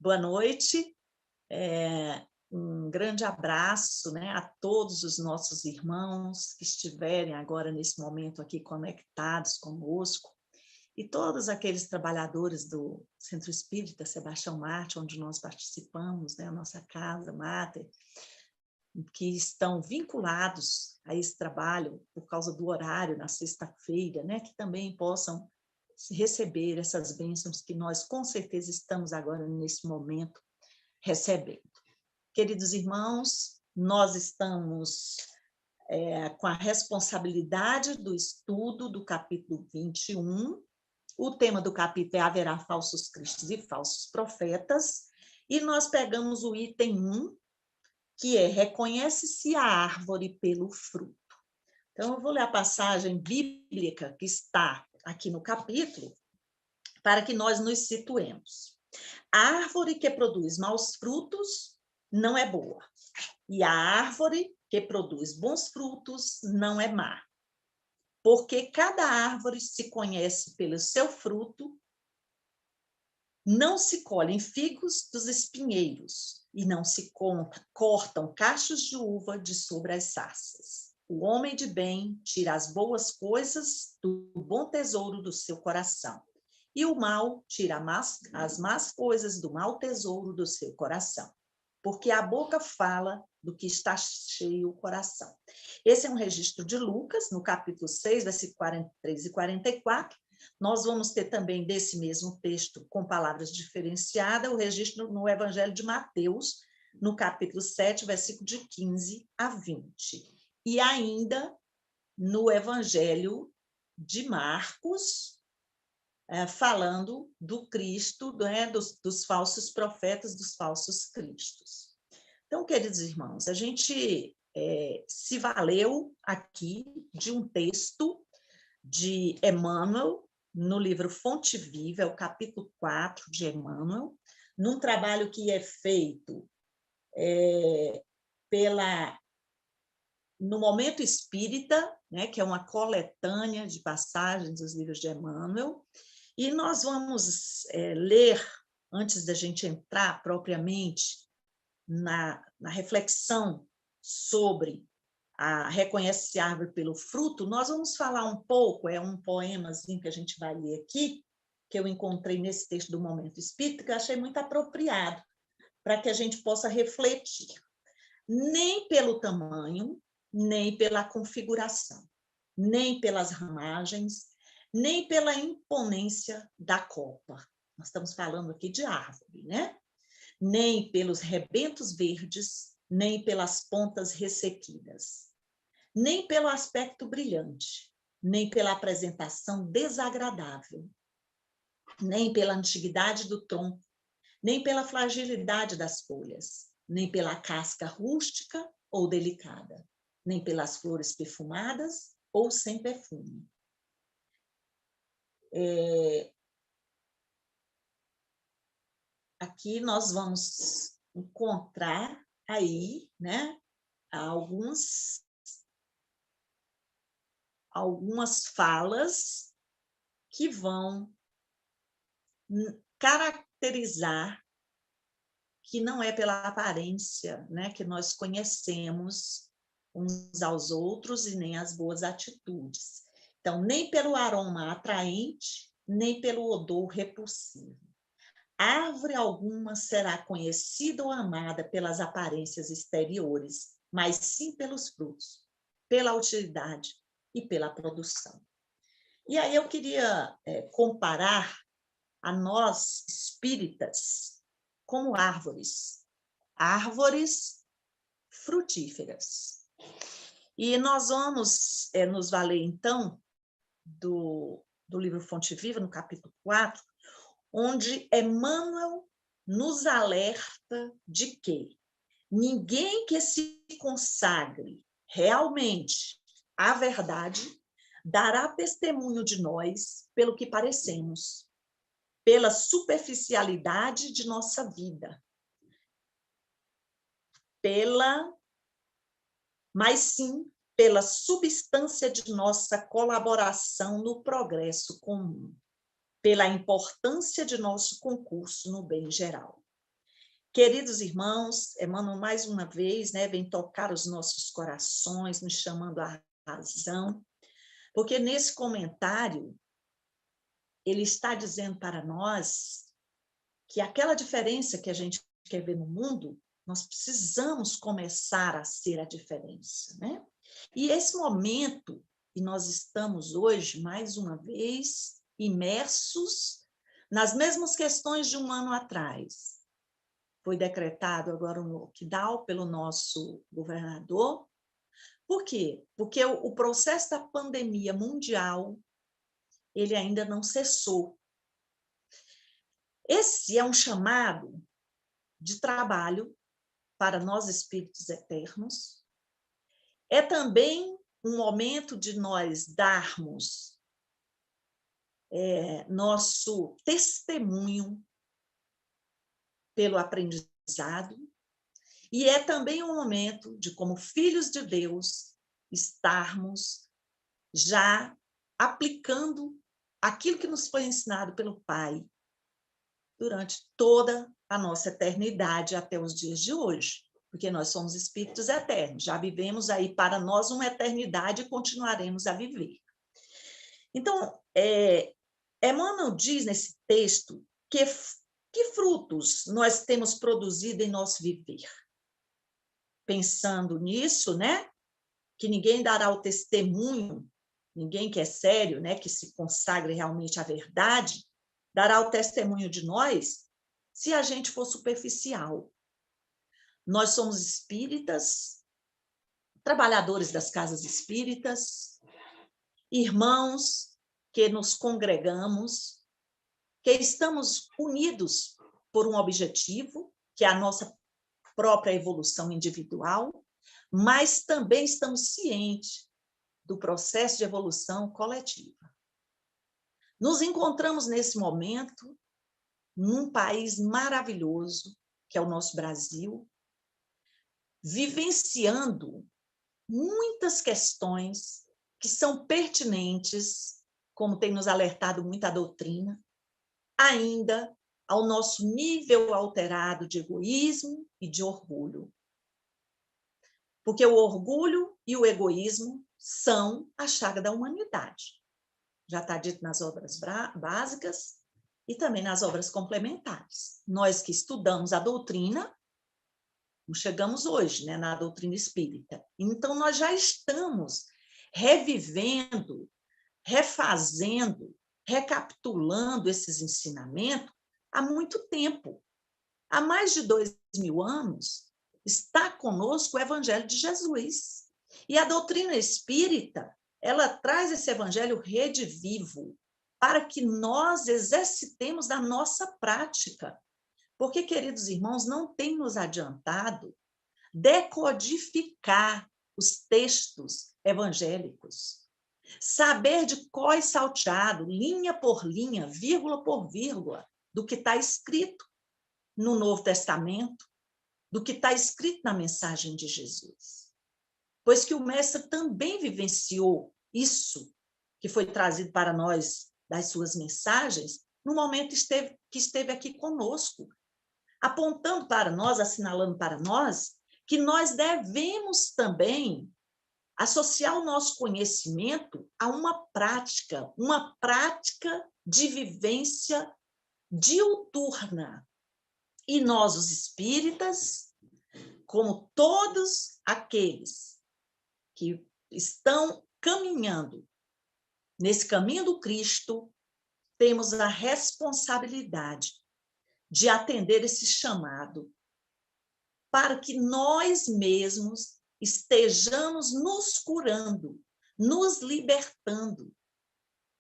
Boa noite, um grande abraço, né, a todos os nossos irmãos que estiverem agora nesse momento aqui conectados conosco e todos aqueles trabalhadores do Centro Espírita Sebastião Marte, onde nós participamos, né, a nossa casa máter, que estão vinculados a esse trabalho por causa do horário na sexta-feira, né, que também possam receber essas bênçãos que nós com certeza estamos agora nesse momento recebendo. Queridos irmãos, nós estamos com a responsabilidade do estudo do capítulo 21. O tema do capítulo é Haverá falsos cristos e falsos profetas, e nós pegamos o item 1, que é reconhece-se a árvore pelo fruto. Então, eu vou ler a passagem bíblica que está aqui no capítulo, para que nós nos situemos. A árvore que produz maus frutos não é boa, e a árvore que produz bons frutos não é má. Porque cada árvore se conhece pelo seu fruto, não se colhem figos dos espinheiros, e não se cortam cachos de uva de sobre as sarças. O homem de bem tira as boas coisas do bom tesouro do seu coração, e o mal tira as más coisas do mau tesouro do seu coração, porque a boca fala do que está cheio o coração. Esse é um registro de Lucas, no capítulo 6, versículos 43 e 44. Nós vamos ter também desse mesmo texto, com palavras diferenciadas, o registro no Evangelho de Mateus, no capítulo 7, versículo de 15 a 20. E ainda no Evangelho de Marcos, falando do Cristo, né, dos falsos profetas, dos falsos cristos. Então, queridos irmãos, a gente se valeu aqui de um texto de Emmanuel, no livro Fonte Viva, é o capítulo 4 de Emmanuel, num trabalho que é feito no Momento Espírita, né, que é uma coletânea de passagens dos livros de Emmanuel, e nós vamos ler, antes da gente entrar propriamente na reflexão sobre a reconhece a árvore pelo fruto, nós vamos falar um pouco, é um poemazinho que a gente vai ler aqui, que eu encontrei nesse texto do Momento Espírita, que eu achei muito apropriado, para que a gente possa refletir. Nem pelo tamanho, nem pela configuração, nem pelas ramagens, nem pela imponência da copa. Nós estamos falando aqui de árvore, né? Nem pelos rebentos verdes, nem pelas pontas ressequidas, nem pelo aspecto brilhante, nem pela apresentação desagradável, nem pela antiguidade do tronco, nem pela fragilidade das folhas, nem pela casca rústica ou delicada, nem pelas flores perfumadas ou sem perfume. Aqui nós vamos encontrar aí, né, algumas falas que vão caracterizar que não é pela aparência, né, que nós conhecemos uns aos outros e nem as boas atitudes. Então, nem pelo aroma atraente, nem pelo odor repulsivo. Árvore alguma será conhecida ou amada pelas aparências exteriores, mas sim pelos frutos, pela utilidade e pela produção. E aí eu queria comparar a nós, espíritas, como árvores frutíferas. E nós vamos nos valer, então, do livro Fonte Viva, no capítulo 4, onde Emmanuel nos alerta de que ninguém que se consagre realmente à verdade dará testemunho de nós pelo que parecemos, pela superficialidade de nossa vida, mas sim pela substância de nossa colaboração no progresso comum, pela importância de nosso concurso no bem geral. Queridos irmãos, Emmanuel mais uma vez, né, vem tocar os nossos corações, nos chamando à razão, porque nesse comentário ele está dizendo para nós que aquela diferença que a gente quer ver no mundo, nós precisamos começar a ser a diferença, né? E esse momento que nós estamos hoje, mais uma vez, imersos nas mesmas questões de um ano atrás. Foi decretado agora um lockdown pelo nosso governador. Por quê? Porque o processo da pandemia mundial, ele ainda não cessou. Esse é um chamado de trabalho para nós espíritos eternos. É também um momento de nós darmos nosso testemunho pelo aprendizado, e é também um momento de, como filhos de Deus, estarmos já aplicando aquilo que nos foi ensinado pelo Pai durante toda a nossa eternidade até os dias de hoje, porque nós somos espíritos eternos, já vivemos aí para nós uma eternidade e continuaremos a viver. Então, Emmanuel diz nesse texto que frutos nós temos produzido em nosso viver. Pensando nisso, né, que ninguém dará o testemunho, ninguém que é sério, né, que se consagre realmente à verdade, dará o testemunho de nós se a gente for superficial. Nós somos espíritas, trabalhadores das casas espíritas, irmãos que nos congregamos, que estamos unidos por um objetivo, que é a nossa própria evolução individual, mas também estamos cientes do processo de evolução coletiva. Nos encontramos nesse momento num país maravilhoso, que é o nosso Brasil, vivenciando muitas questões que são pertinentes, como tem nos alertado muita doutrina, ainda ao nosso nível alterado de egoísmo e de orgulho. Porque o orgulho e o egoísmo são a chaga da humanidade. Já está dito nas obras básicas e também nas obras complementares. Nós que estudamos a doutrina, chegamos hoje, né, na doutrina espírita. Então, nós já estamos revivendo, refazendo, recapitulando esses ensinamentos há muito tempo. Há mais de 2000 anos, está conosco o Evangelho de Jesus. E a doutrina espírita, ela traz esse Evangelho redivivo para que nós exercitemos na nossa prática. Porque, queridos irmãos, não tem nos adiantado decodificar os textos evangélicos, saber de cor e salteado, linha por linha, vírgula por vírgula, do que está escrito no Novo Testamento, do que está escrito na mensagem de Jesus. Pois que o Mestre também vivenciou isso que foi trazido para nós das suas mensagens, no momento que esteve aqui conosco, apontando para nós, assinalando para nós, que nós devemos também associar o nosso conhecimento a uma prática de vivência diuturna. E nós, os espíritas, como todos aqueles que estão caminhando nesse caminho do Cristo, temos a responsabilidade de atender esse chamado para que nós mesmos estejamos nos curando, nos libertando.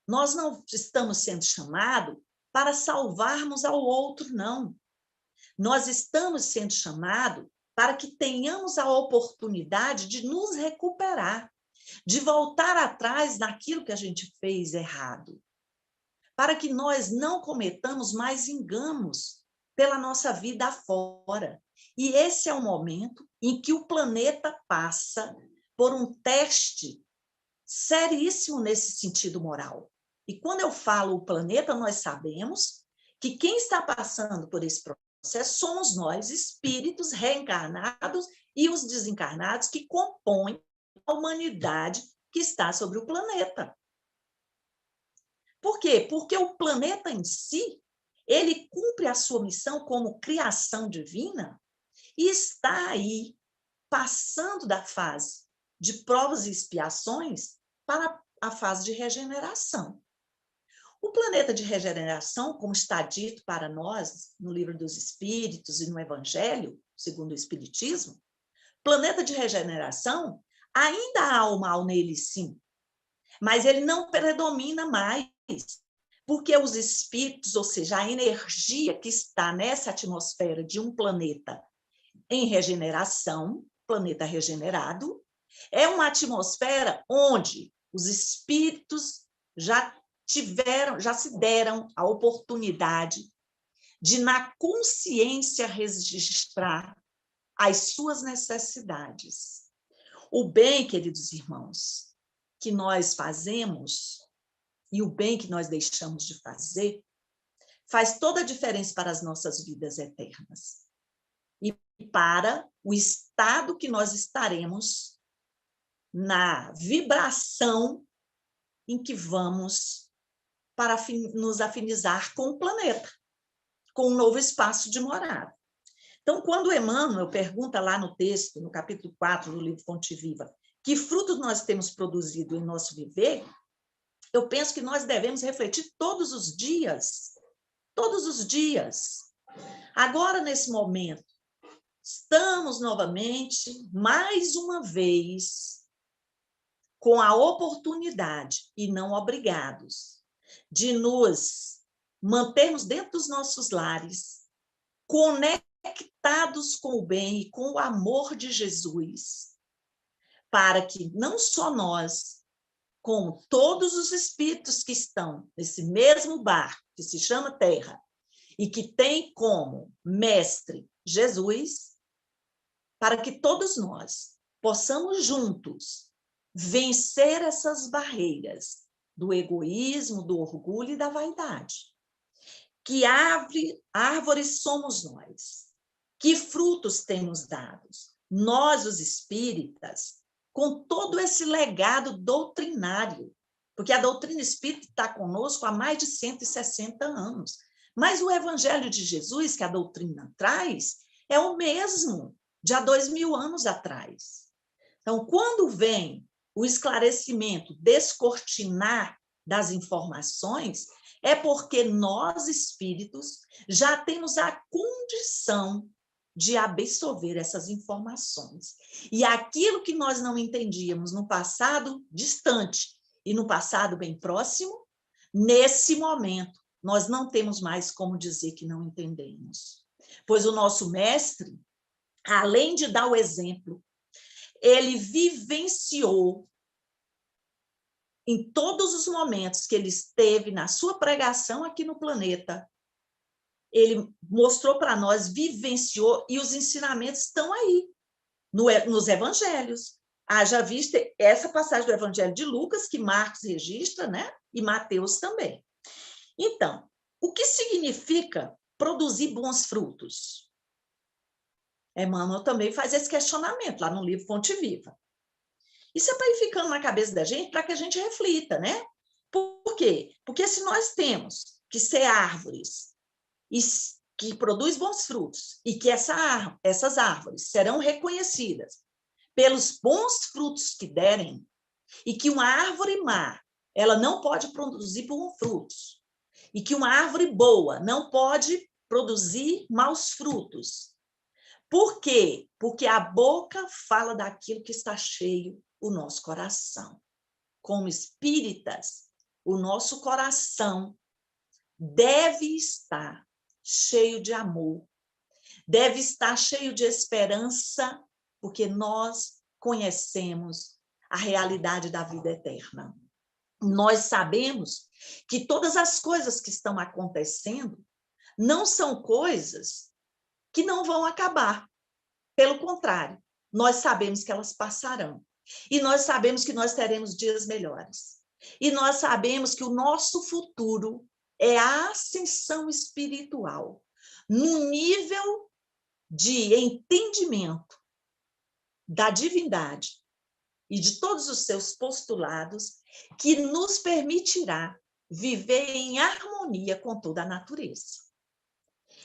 Nós não estamos sendo chamados para salvarmos ao outro, não. Nós estamos sendo chamados para que tenhamos a oportunidade de nos recuperar, de voltar atrás naquilo que a gente fez errado, para que nós não cometamos mais enganos pela nossa vida afora. E esse é o momento em que o planeta passa por um teste seríssimo nesse sentido moral. E quando eu falo o planeta, nós sabemos que quem está passando por esse somos nós, espíritos reencarnados e os desencarnados que compõem a humanidade que está sobre o planeta. Por quê? Porque o planeta em si, ele cumpre a sua missão como criação divina e está aí passando da fase de provas e expiações para a fase de regeneração. O planeta de regeneração, como está dito para nós no Livro dos Espíritos e no Evangelho, segundo o Espiritismo, planeta de regeneração, ainda há o mal nele, sim, mas ele não predomina mais, porque os espíritos, ou seja, a energia que está nessa atmosfera de um planeta em regeneração, planeta regenerado, é uma atmosfera onde os espíritos já se deram a oportunidade de, na consciência, registrar as suas necessidades. O bem, queridos irmãos, que nós fazemos e o bem que nós deixamos de fazer faz toda a diferença para as nossas vidas eternas e para o estado que nós estaremos na vibração em que vamos para nos afinizar com o planeta, com um novo espaço de morada. Então, quando Emmanuel pergunta lá no texto, no capítulo 4 do livro Fonte Viva, que frutos nós temos produzido em nosso viver, eu penso que nós devemos refletir todos os dias. Todos os dias. Agora, nesse momento, estamos novamente, mais uma vez, com a oportunidade, e não obrigados, de nos mantermos dentro dos nossos lares, conectados com o bem e com o amor de Jesus, para que não só nós, como todos os espíritos que estão nesse mesmo barco, que se chama Terra, e que tem como mestre Jesus, para que todos nós possamos juntos vencer essas barreiras do egoísmo, do orgulho e da vaidade. Que árvores somos nós? Que frutos temos dados? Nós, os espíritas, com todo esse legado doutrinário, porque a doutrina espírita está conosco há mais de 160 anos. Mas o Evangelho de Jesus, que a doutrina traz, é o mesmo de há 2000 anos atrás. Então, quando vem o esclarecimento, descortinar das informações, é porque nós, espíritos, já temos a condição de absorver essas informações. E aquilo que nós não entendíamos no passado distante e no passado bem próximo, nesse momento, nós não temos mais como dizer que não entendemos. Pois o nosso mestre, além de dar o exemplo, ele vivenciou em todos os momentos que ele esteve na sua pregação aqui no planeta. Ele mostrou para nós, vivenciou, e os ensinamentos estão aí, nos evangelhos. Haja vista essa passagem do Evangelho de Lucas, que Marcos registra, né? E Mateus também. Então, o que significa produzir bons frutos? Emmanuel também faz esse questionamento lá no livro Fonte Viva. Isso é para ir ficando na cabeça da gente, para que a gente reflita, né? Por quê? Porque se nós temos que ser árvores que produz bons frutos e que essas árvores serão reconhecidas pelos bons frutos que derem, e que uma árvore má, ela não pode produzir bons frutos, e que uma árvore boa não pode produzir maus frutos. Por quê? Porque a boca fala daquilo que está cheio o nosso coração. Como espíritas, o nosso coração deve estar cheio de amor, deve estar cheio de esperança, porque nós conhecemos a realidade da vida eterna. Nós sabemos que todas as coisas que estão acontecendo não são coisas que não vão acabar. Pelo contrário, nós sabemos que elas passarão. E nós sabemos que nós teremos dias melhores. E nós sabemos que o nosso futuro é a ascensão espiritual. num nível de entendimento da divindade e de todos os seus postulados que nos permitirá viver em harmonia com toda a natureza.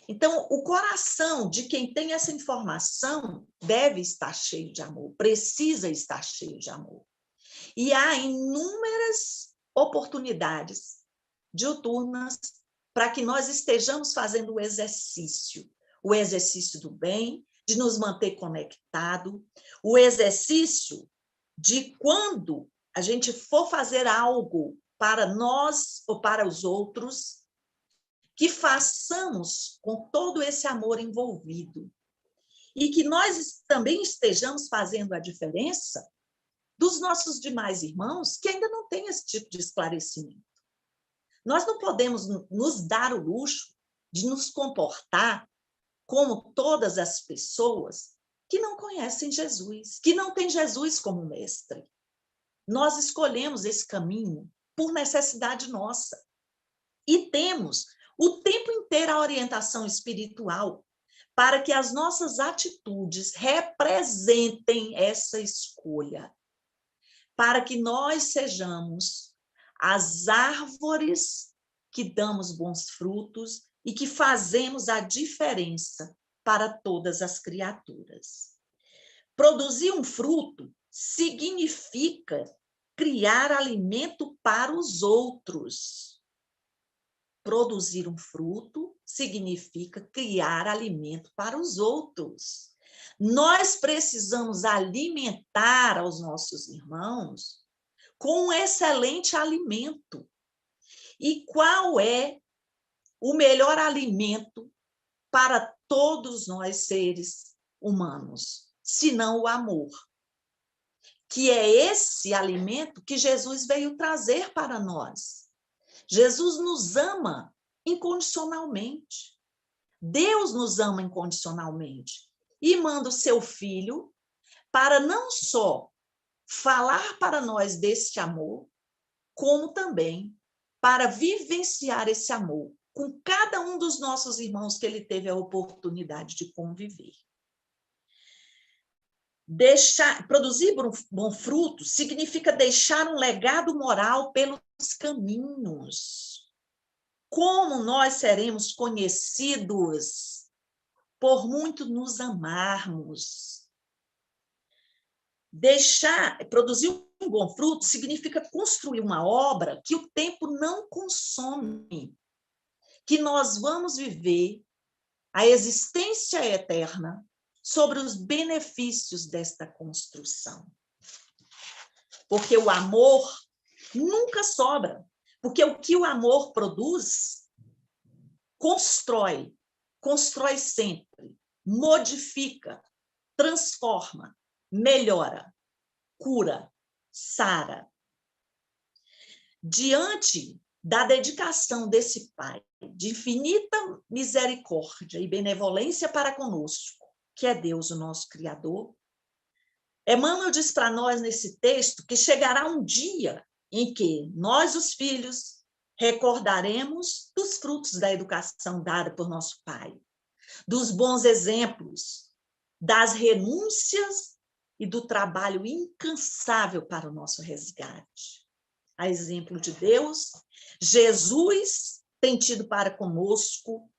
Então, o coração de quem tem essa informação deve estar cheio de amor, precisa estar cheio de amor. E há inúmeras oportunidades diuturnas para que nós estejamos fazendo o exercício do bem, de nos manter conectado, o exercício de quando a gente for fazer algo para nós ou para os outros, que façamos com todo esse amor envolvido e que nós também estejamos fazendo a diferença dos nossos demais irmãos que ainda não têm esse tipo de esclarecimento. Nós não podemos nos dar o luxo de nos comportar como todas as pessoas que não conhecem Jesus, que não têm Jesus como mestre. Nós escolhemos esse caminho por necessidade nossa e temos o tempo inteiro a orientação espiritual para que as nossas atitudes representem essa escolha, para que nós sejamos as árvores que damos bons frutos e que fazemos a diferença para todas as criaturas. Produzir um fruto significa criar alimento para os outros. Produzir um fruto significa criar alimento para os outros. Nós precisamos alimentar aos nossos irmãos com um excelente alimento. E qual é o melhor alimento para todos nós seres humanos, senão o amor? Que é esse alimento que Jesus veio trazer para nós. Jesus nos ama incondicionalmente. Deus nos ama incondicionalmente. E manda o seu Filho para não só falar para nós deste amor, como também para vivenciar esse amor com cada um dos nossos irmãos que ele teve a oportunidade de conviver. Produzir bom fruto significa deixar um legado moral pelos caminhos. Como nós seremos conhecidos por muito nos amarmos? Produzir um bom fruto significa construir uma obra que o tempo não consome, que nós vamos viver a existência eterna sobre os benefícios desta construção. Porque o amor nunca sobra, porque o que o amor produz, constrói sempre, modifica, transforma, melhora, cura, sara. Diante da dedicação desse Pai, de infinita misericórdia e benevolência para conosco, que é Deus, o nosso Criador, Emmanuel diz para nós nesse texto que chegará um dia em que nós, os filhos, recordaremos dos frutos da educação dada por nosso Pai, dos bons exemplos, das renúncias e do trabalho incansável para o nosso resgate. A exemplo de Deus, Jesus tem tido para conosco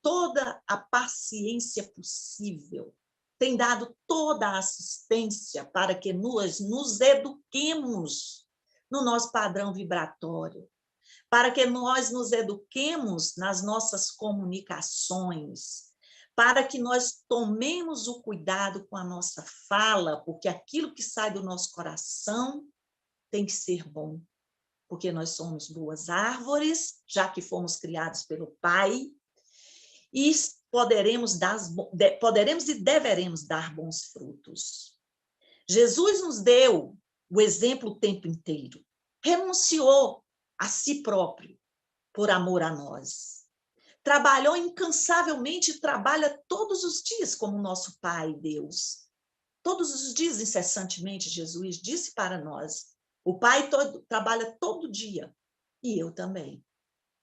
toda a paciência possível, tem dado toda a assistência para que nós nos eduquemos no nosso padrão vibratório, para que nós nos eduquemos nas nossas comunicações, para que nós tomemos o cuidado com a nossa fala, porque aquilo que sai do nosso coração tem que ser bom, porque nós somos boas árvores, já que fomos criados pelo Pai, e poderemos e deveremos dar bons frutos. Jesus nos deu o exemplo o tempo inteiro. Renunciou a si próprio por amor a nós. Trabalhou incansavelmente e trabalha todos os dias como nosso Pai, Deus. Todos os dias, incessantemente, Jesus disse para nós, o Pai trabalha todo dia, e eu também.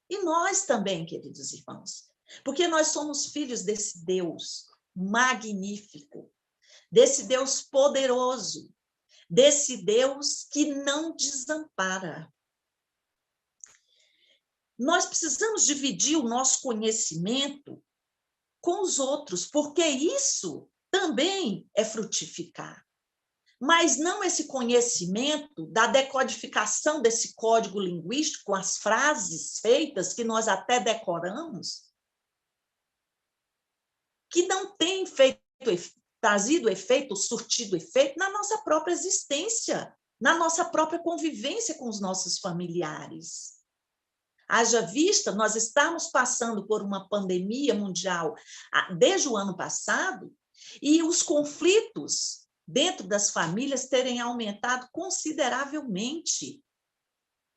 E nós também, queridos irmãos. Porque nós somos filhos desse Deus magnífico, desse Deus poderoso, desse Deus que não desampara. Nós precisamos dividir o nosso conhecimento com os outros, porque isso também é frutificar. Mas não esse conhecimento da decodificação desse código linguístico, com as frases feitas, que nós até decoramos, que não tem trazido efeito, surtido efeito na nossa própria existência, na nossa própria convivência com os nossos familiares. Haja vista, nós estamos passando por uma pandemia mundial desde o ano passado, e os conflitos dentro das famílias terem aumentado consideravelmente.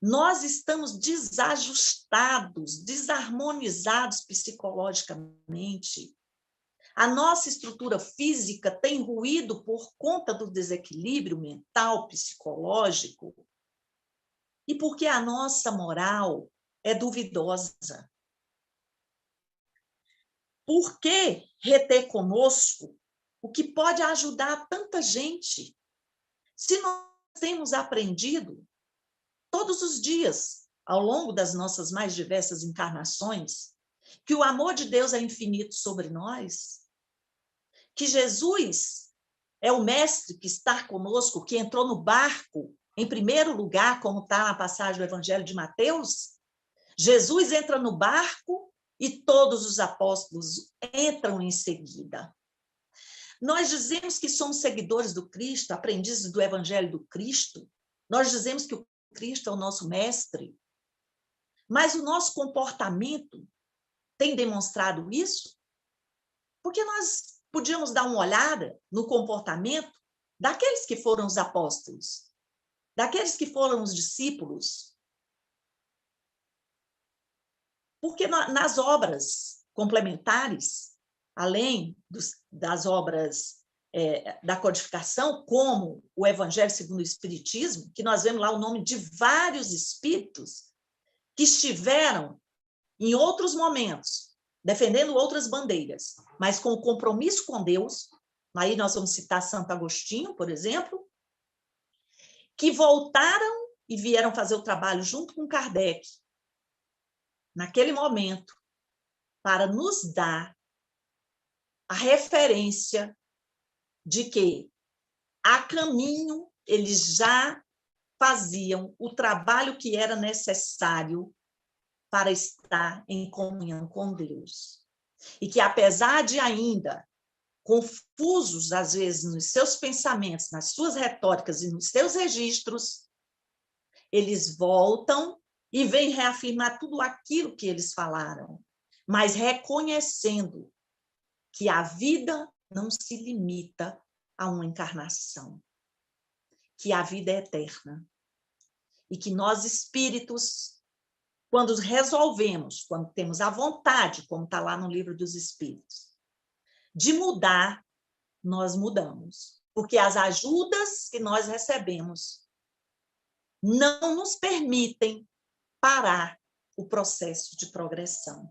Nós estamos desajustados, desarmonizados psicologicamente. A nossa estrutura física tem ruído por conta do desequilíbrio mental, psicológico, e porque a nossa moral é duvidosa. Por que reter conosco o que pode ajudar tanta gente? Se nós temos aprendido todos os dias, ao longo das nossas mais diversas encarnações, que o amor de Deus é infinito sobre nós, que Jesus é o mestre que está conosco, que entrou no barco em primeiro lugar, como está na passagem do Evangelho de Mateus. Jesus entra no barco e todos os apóstolos entram em seguida. Nós dizemos que somos seguidores do Cristo, aprendizes do Evangelho do Cristo. Nós dizemos que o Cristo é o nosso mestre. Mas o nosso comportamento tem demonstrado isso? Porque nós podíamos dar uma olhada no comportamento daqueles que foram os apóstolos, daqueles que foram os discípulos. Porque nas obras complementares, além das obras da codificação, como o Evangelho segundo o Espiritismo, que nós vemos lá o nome de vários espíritos que estiveram em outros momentos, defendendo outras bandeiras, mas com compromisso com Deus. Aí nós vamos citar Santo Agostinho, por exemplo, que voltaram e vieram fazer o trabalho junto com Kardec, naquele momento, para nos dar a referência de que, a caminho, eles já faziam o trabalho que era necessário para estar em comunhão com Deus. E que, apesar de ainda confusos, às vezes, nos seus pensamentos, nas suas retóricas e nos seus registros, eles voltam e vêm reafirmar tudo aquilo que eles falaram, mas reconhecendo que a vida não se limita a uma encarnação, que a vida é eterna. E que nós, espíritos, quando resolvemos, quando temos a vontade, como está lá no Livro dos Espíritos, de mudar, nós mudamos. Porque as ajudas que nós recebemos não nos permitem parar o processo de progressão.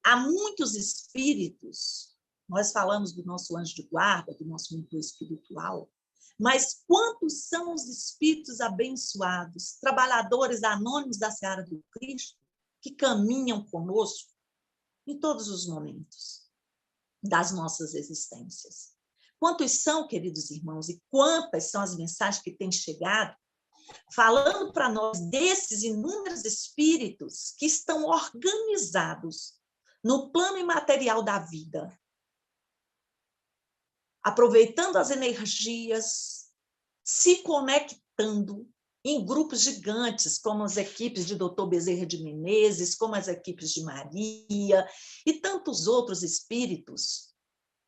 Há muitos espíritos, nós falamos do nosso anjo de guarda, do nosso mentor espiritual, mas quantos são os espíritos abençoados, trabalhadores anônimos da seara do Cristo, que caminham conosco em todos os momentos das nossas existências? Quantos são, queridos irmãos, e quantas são as mensagens que têm chegado falando para nós desses inúmeros espíritos que estão organizados no plano imaterial da vida, aproveitando as energias, se conectando em grupos gigantes, como as equipes de Dr. Bezerra de Menezes, como as equipes de Maria e tantos outros espíritos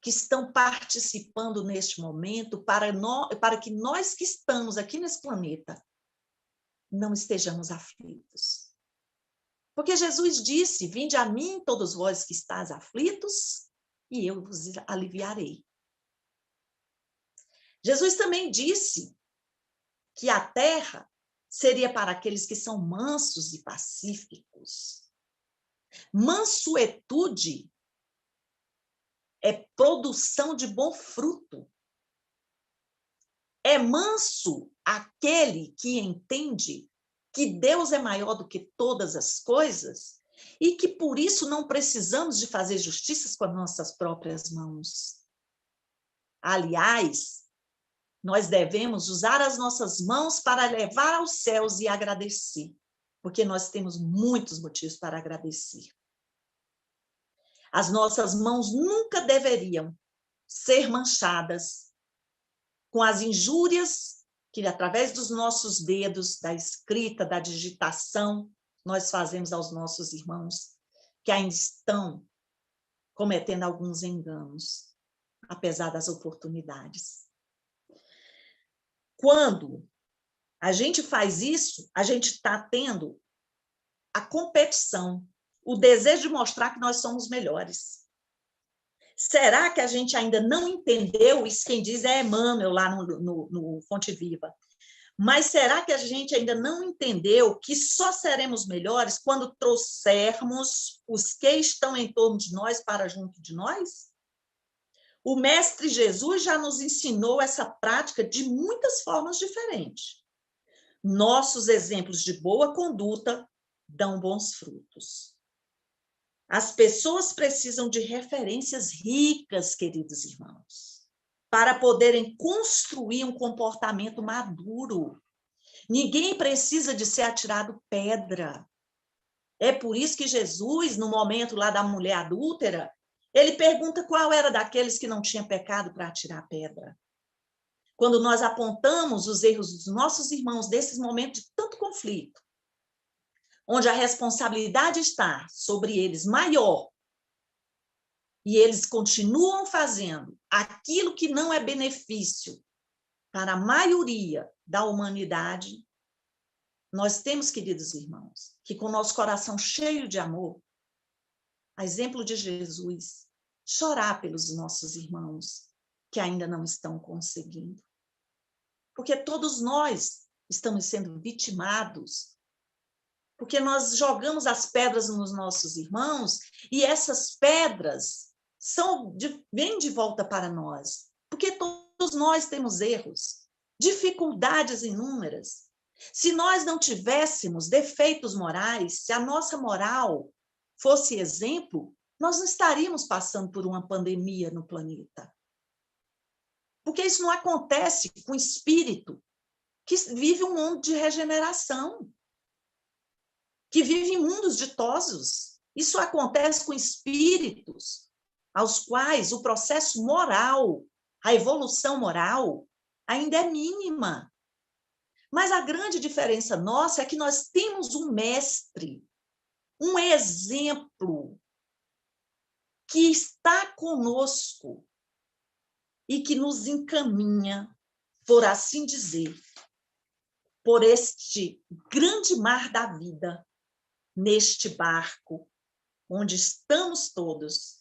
que estão participando neste momento para que nós que estamos aqui nesse planeta não estejamos aflitos. Porque Jesus disse: vinde a mim, todos vós que estáis aflitos, e eu vos aliviarei. Jesus também disse que a terra seria para aqueles que são mansos e pacíficos. Mansuetude é produção de bom fruto. É manso aquele que entende que Deus é maior do que todas as coisas e que, por isso, não precisamos de fazer justiças com as nossas próprias mãos. Aliás, nós devemos usar as nossas mãos para levar aos céus e agradecer, porque nós temos muitos motivos para agradecer. As nossas mãos nunca deveriam ser manchadas com as injúrias que, através dos nossos dedos, da escrita, da digitação, nós fazemos aos nossos irmãos, que ainda estão cometendo alguns enganos, apesar das oportunidades. Quando a gente faz isso, a gente está tendo a competição, o desejo de mostrar que nós somos melhores. Será que a gente ainda não entendeu? Isso quem diz é Emmanuel, lá no Fonte Viva. Mas será que a gente ainda não entendeu que só seremos melhores quando trouxermos os que estão em torno de nós para junto de nós? O Mestre Jesus já nos ensinou essa prática de muitas formas diferentes. Nossos exemplos de boa conduta dão bons frutos. As pessoas precisam de referências ricas, queridos irmãos, para poderem construir um comportamento maduro. Ninguém precisa de ser atirado pedra. É por isso que Jesus, no momento lá da mulher adúltera, ele pergunta qual era daqueles que não tinha pecado para atirar pedra. Quando nós apontamos os erros dos nossos irmãos desses momentos de tanto conflito, onde a responsabilidade está sobre eles maior, e eles continuam fazendo aquilo que não é benefício para a maioria da humanidade, nós temos, queridos irmãos, que com nosso coração cheio de amor, a exemplo de Jesus, chorar pelos nossos irmãos que ainda não estão conseguindo. Porque todos nós estamos sendo vitimados, porque nós jogamos as pedras nos nossos irmãos e essas pedras vêm de volta para nós, porque todos nós temos erros, dificuldades inúmeras. Se nós não tivéssemos defeitos morais, se a nossa moral fosse exemplo, nós não estaríamos passando por uma pandemia no planeta. Porque isso não acontece com o espírito que vive um mundo de regeneração, que vive em mundos ditosos. Isso acontece com espíritos aos quais o processo moral, a evolução moral, ainda é mínima. Mas a grande diferença nossa é que nós temos um mestre, um exemplo que está conosco e que nos encaminha, por assim dizer, por este grande mar da vida, neste barco, onde estamos todos,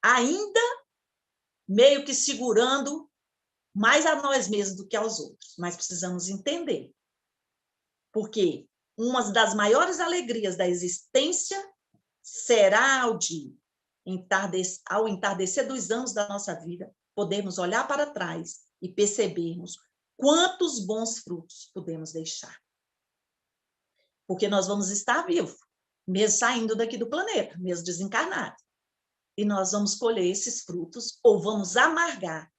ainda meio que segurando mais a nós mesmos do que aos outros, mas precisamos entender. Porque uma das maiores alegrias da existência será ao entardecer dos anos da nossa vida, podermos olhar para trás e percebermos quantos bons frutos podemos deixar. Porque nós vamos estar vivos, mesmo saindo daqui do planeta, mesmo desencarnados. E nós vamos colher esses frutos ou vamos amargar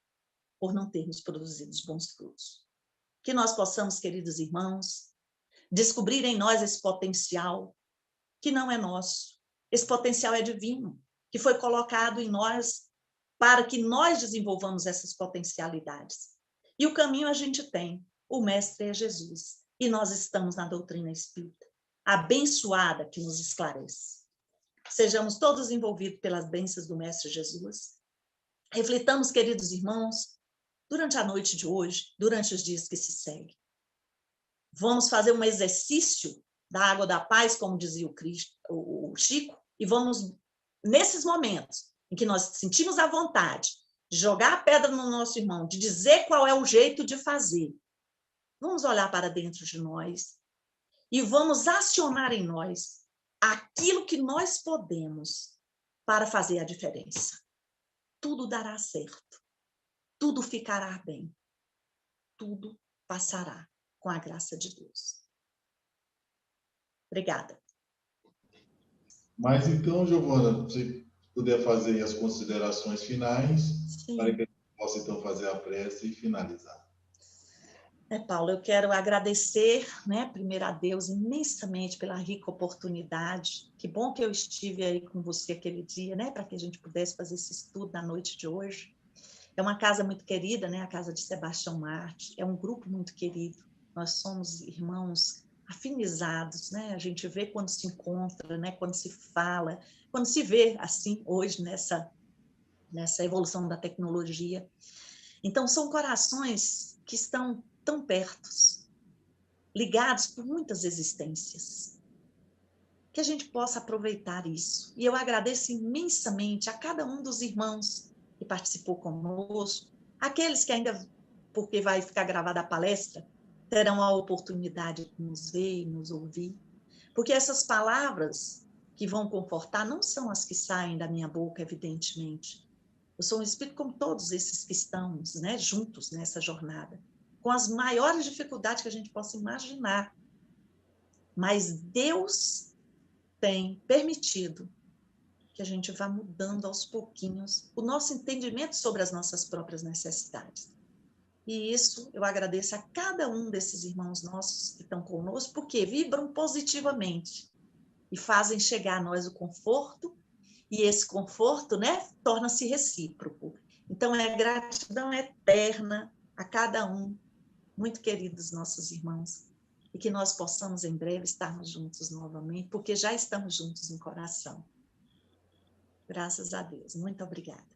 por não termos produzido os bons frutos. Que nós possamos, queridos irmãos, descobrir em nós esse potencial que não é nosso. Esse potencial é divino, que foi colocado em nós para que nós desenvolvamos essas potencialidades. E o caminho a gente tem. O mestre é Jesus. E nós estamos na doutrina espírita, abençoada que nos esclarece. Sejamos todos envolvidos pelas bênçãos do mestre Jesus. Reflitamos, queridos irmãos, durante a noite de hoje, durante os dias que se seguem. Vamos fazer um exercício da água da paz, como dizia o Chico, e vamos, nesses momentos em que nós sentimos a vontade de jogar a pedra no nosso irmão, de dizer qual é o jeito de fazer, vamos olhar para dentro de nós e vamos acionar em nós aquilo que nós podemos para fazer a diferença. Tudo dará certo, tudo ficará bem, tudo passará com a graça de Deus. Obrigada. Mas então, Giovana, se puder fazer aí as considerações finais, Sim. para que a gente possa então fazer a prece e finalizar. Paulo, eu quero agradecer, né, primeiro a Deus imensamente pela rica oportunidade. Que bom que eu estive aí com você aquele dia, né, para que a gente pudesse fazer esse estudo na noite de hoje. É uma casa muito querida, né, a casa de Sebastião Marte. É um grupo muito querido. Nós somos irmãos afinizados, né? A gente vê quando se encontra, né, quando se fala, quando se vê assim hoje nessa evolução da tecnologia. Então são corações que estão tão pertos, ligados por muitas existências, que a gente possa aproveitar isso. E eu agradeço imensamente a cada um dos irmãos que participou conosco, aqueles que ainda, porque vai ficar gravada a palestra, terão a oportunidade de nos ver e nos ouvir, porque essas palavras que vão confortar não são as que saem da minha boca, evidentemente. Eu sou um espírito como todos esses que estamos, né, juntos nessa jornada, com as maiores dificuldades que a gente possa imaginar. Mas Deus tem permitido que a gente vá mudando aos pouquinhos o nosso entendimento sobre as nossas próprias necessidades. E isso eu agradeço a cada um desses irmãos nossos que estão conosco, porque vibram positivamente e fazem chegar a nós o conforto, e esse conforto, né, torna-se recíproco. Então, é gratidão eterna a cada um, muito queridos nossos irmãos, e que nós possamos em breve estarmos juntos novamente, porque já estamos juntos em coração. Graças a Deus. Muito obrigada.